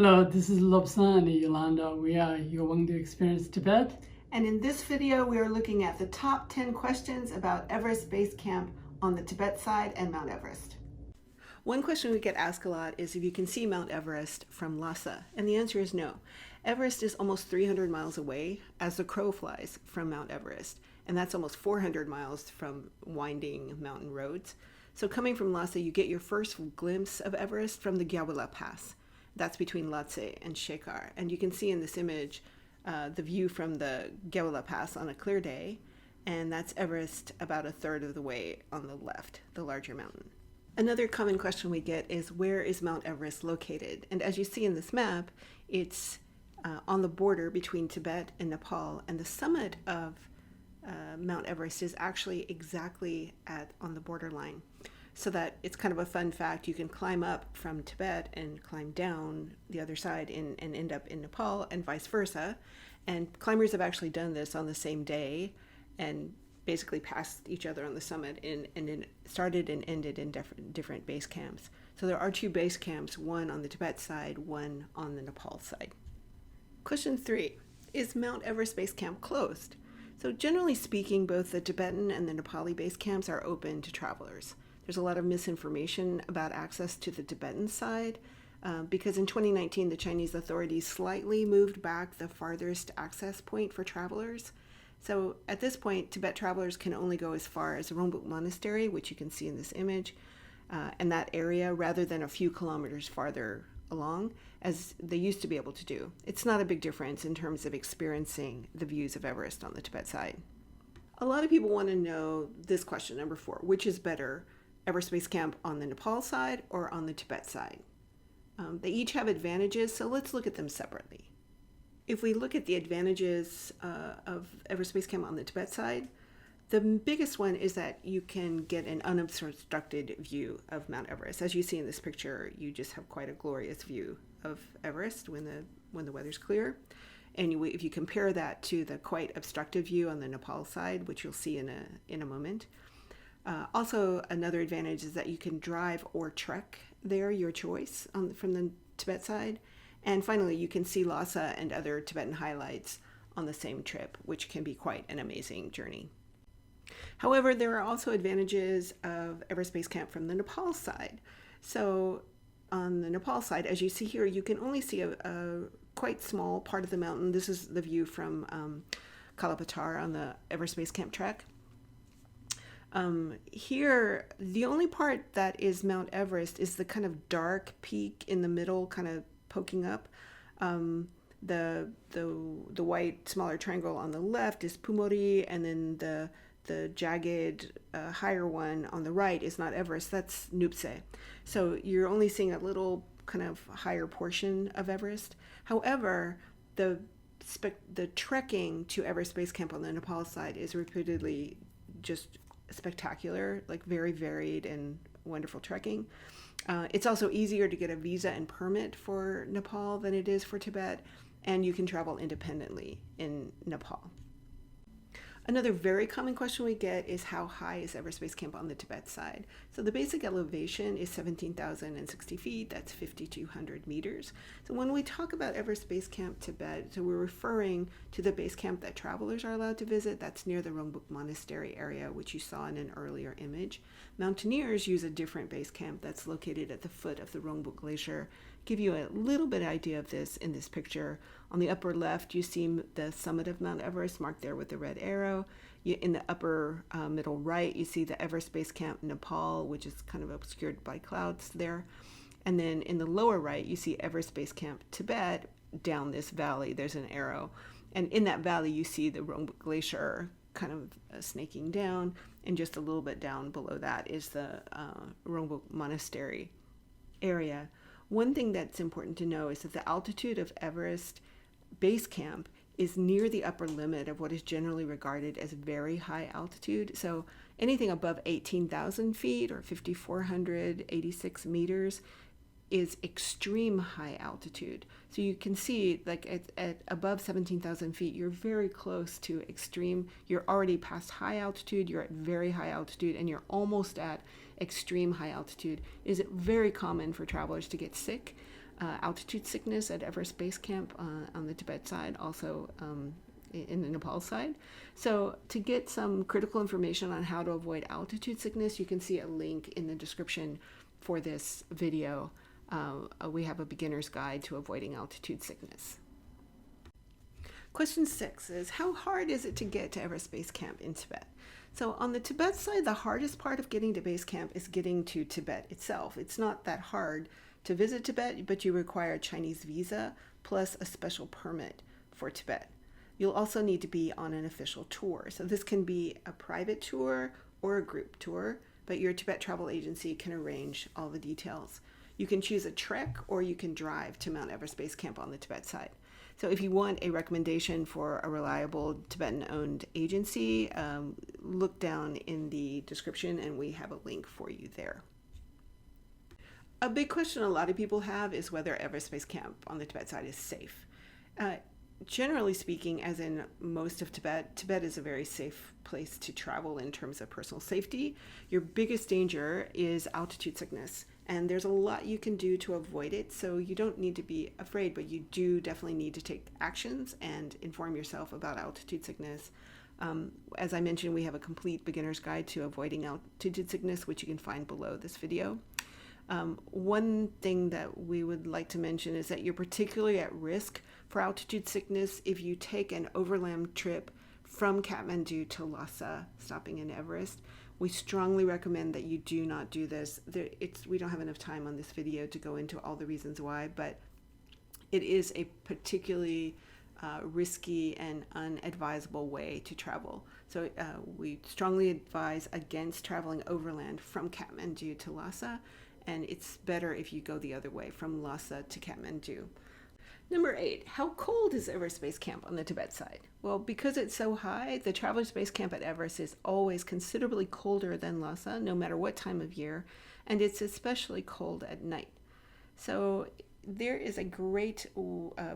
Hello, this is Lobsan and Yolanda. We are going to experience Tibet. And in this video, we are looking at the top 10 questions about Everest Base Camp on the Tibet side and Mount Everest. One question we get asked a lot is if you can see Mount Everest from Lhasa, and the answer is no. Everest is almost 300 miles away as the crow flies from Mount Everest, and that's almost 400 miles from winding mountain roads. So coming from Lhasa, you get your first glimpse of Everest from the Gyawala Pass. That's between Lhasa and Shekhar, and you can see in this image the view from the Gyawala Pass on a clear day, and that's Everest about a third of the way on the left, the larger mountain. Another common question we get is, where is Mount Everest located? And as you see in this map, it's on the border between Tibet and Nepal, and the summit of Mount Everest is actually exactly on the borderline. So that it's kind of a fun fact. You can climb up from Tibet and climb down the other side and end up in Nepal, and vice versa. And climbers have actually done this on the same day and basically passed each other on the summit and started and ended in different base camps. So there are two base camps, one on the Tibet side, one on the Nepal side. Question 3, is Mount Everest Base Camp closed? So generally speaking, both the Tibetan and the Nepali base camps are open to travelers. There's a lot of misinformation about access to the Tibetan side because in 2019, the Chinese authorities slightly moved back the farthest access point for travelers. So at this point, Tibet travelers can only go as far as Rongbuk Monastery, which you can see in this image, and that area, rather than a few kilometers farther along, as they used to be able to do. It's not a big difference in terms of experiencing the views of Everest on the Tibet side. A lot of people want to know this question, number 4, which is better, Everest Base Camp on the Nepal side or on the Tibet side? They each have advantages, so let's look at them separately. If we look at the advantages of Everest Base Camp on the Tibet side, the biggest one is that you can get an unobstructed view of Mount Everest. As you see in this picture, you just have quite a glorious view of Everest when the weather's clear. And if you compare that to the quite obstructive view on the Nepal side, which you'll see in a moment. Also, another advantage is that you can drive or trek there, your choice, from the Tibet side. And finally, you can see Lhasa and other Tibetan highlights on the same trip, which can be quite an amazing journey. However, there are also advantages of Everest Base Camp from the Nepal side. So on the Nepal side, as you see here, you can only see a quite small part of the mountain. This is the view from Kalapatar on the Everest Base Camp trek. Here, the only part that is Mount Everest is the kind of dark peak in the middle, kind of poking up. The white smaller triangle on the left is Pumori, and then the jagged higher one on the right is not Everest, that's Nuptse. So you're only seeing a little kind of higher portion of Everest. However, the trekking to Everest Base Camp on the Nepal side is reputedly just spectacular, like very varied and wonderful trekking. It's also easier to get a visa and permit for Nepal than it is for Tibet, and you can travel independently in Nepal. Another very common question we get is, how high is Everest Base Camp on the Tibet side? So the basic elevation is 17,060 feet, that's 5,200 meters. So when we talk about Everest Base Camp Tibet, so we're referring to the base camp that travelers are allowed to visit. That's near the Rongbuk Monastery area, which you saw in an earlier image. Mountaineers use a different base camp that's located at the foot of the Rongbuk Glacier. Give you a little bit idea of this in this picture. On the upper left, you see the summit of Mount Everest marked there with the red arrow. In the upper middle right, you see the Everest Base Camp Nepal, which is kind of obscured by clouds there. And then in the lower right, you see Everest Base Camp Tibet. Down this valley, there's an arrow. And in that valley, you see the Rongbuk Glacier kind of snaking down. And just a little bit down below that is the Rongbuk Monastery area. One thing that's important to know is that the altitude of Everest Base Camp is near the upper limit of what is generally regarded as very high altitude. So anything above 18,000 feet or 5,486 meters is extreme high altitude. So you can see, like at above 17,000 feet, you're very close to extreme. You're already past high altitude, you're at very high altitude, and you're almost at extreme high altitude. It is very common for travelers to get sick altitude sickness at Everest Base Camp on the Tibet side, also in the Nepal side. So to get some critical information on how to avoid altitude sickness, you can see a link in the description for this video. We have a beginner's guide to avoiding altitude sickness. Question 6 is, how hard is it to get to Everest Base Camp in Tibet? So on the Tibet side, the hardest part of getting to base camp is getting to Tibet itself. It's not that hard to visit Tibet, but you require a Chinese visa plus a special permit for Tibet. You'll also need to be on an official tour. So this can be a private tour or a group tour, but your Tibet travel agency can arrange all the details. You can choose a trek or you can drive to Mount Everest Base Camp on the Tibet side. So if you want a recommendation for a reliable Tibetan-owned agency, look down in the description and we have a link for you there. A big question a lot of people have is whether Everest Base Camp on the Tibet side is safe. Generally speaking, as in most of Tibet, Tibet is a very safe place to travel in terms of personal safety. Your biggest danger is altitude sickness, and there's a lot you can do to avoid it, so you don't need to be afraid, but you do definitely need to take actions and inform yourself about altitude sickness. As I mentioned, we have a complete beginner's guide to avoiding altitude sickness, which you can find below this video. One thing that we would like to mention is that you're particularly at risk for altitude sickness if you take an overland trip from Kathmandu to Lhasa, stopping in Everest. We strongly recommend that you do not do this. We don't have enough time on this video to go into all the reasons why, but it is a particularly risky and unadvisable way to travel. So we strongly advise against traveling overland from Kathmandu to Lhasa, and it's better if you go the other way, from Lhasa to Kathmandu. Number 8, how cold is Everest Base Camp on the Tibet side? Well, because it's so high, the Traveler's Base Camp at Everest is always considerably colder than Lhasa, no matter what time of year, and it's especially cold at night. So there is a great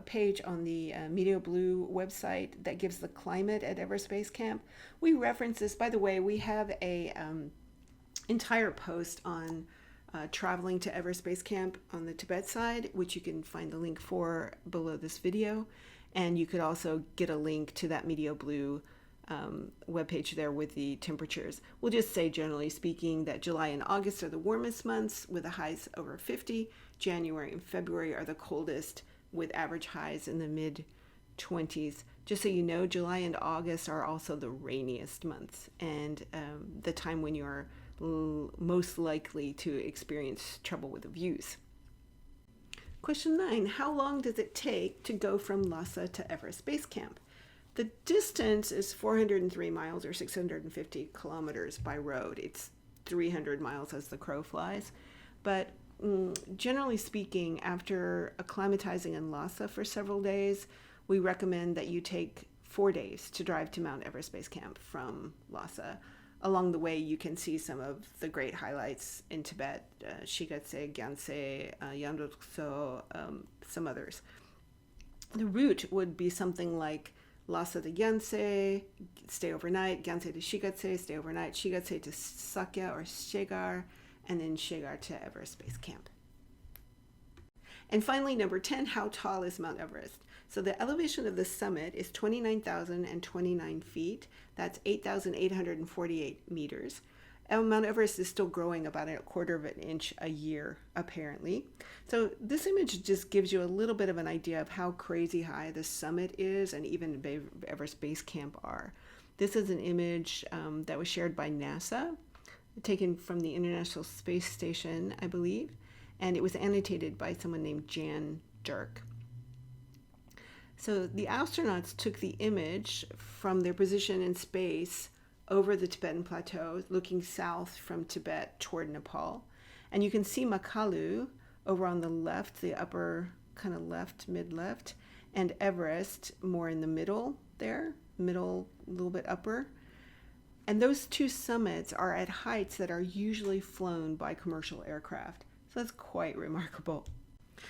page on the Meteor Blue website that gives the climate at Everest Base Camp. We reference this, by the way. We have a entire post on traveling to Everest Base Camp on the Tibet side, which you can find the link for below this video. And you could also get a link to that Meteor Blue webpage there with the temperatures. We'll just say, generally speaking, that July and August are the warmest months with the highs over 50. January and February are the coldest with average highs in the mid-20s. Just so you know, July and August are also the rainiest months and the time when you're most likely to experience trouble with the views. Question 9, how long does it take to go from Lhasa to Everest Base Camp? The distance is 403 miles or 650 kilometers by road. It's 300 miles as the crow flies. But generally speaking, after acclimatizing in Lhasa for several days, we recommend that you take 4 days to drive to Mount Everest Base Camp from Lhasa. Along the way, you can see some of the great highlights in Tibet, Shigatse, Gyantse, Yandokso, some others. The route would be something like Lhasa to Gyantse, stay overnight, Gyantse to Shigatse, stay overnight, Shigatse to Sakya or Shegar, and then Shegar to Everest Base Camp. And finally, number 10, how tall is Mount Everest? So the elevation of the summit is 29,029 feet. That's 8,848 meters. And Mount Everest is still growing about 1/4 inch a year, apparently. So this image just gives you a little bit of an idea of how crazy high the summit is and even Everest Base Camp are. This is an image that was shared by NASA, taken from the International Space Station, I believe, and it was annotated by someone named Jan Dirk. So the astronauts took the image from their position in space over the Tibetan plateau, looking south from Tibet toward Nepal. And you can see Makalu over on the left, the upper kind of left, mid-left, and Everest more in the middle there, middle, a little bit upper. And those two summits are at heights that are usually flown by commercial aircraft. So that's quite remarkable.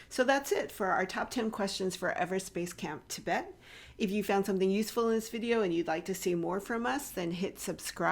So that's it for our top 10 questions for Everest Base Camp Tibet. If you found something useful in this video and you'd like to see more from us, then hit subscribe.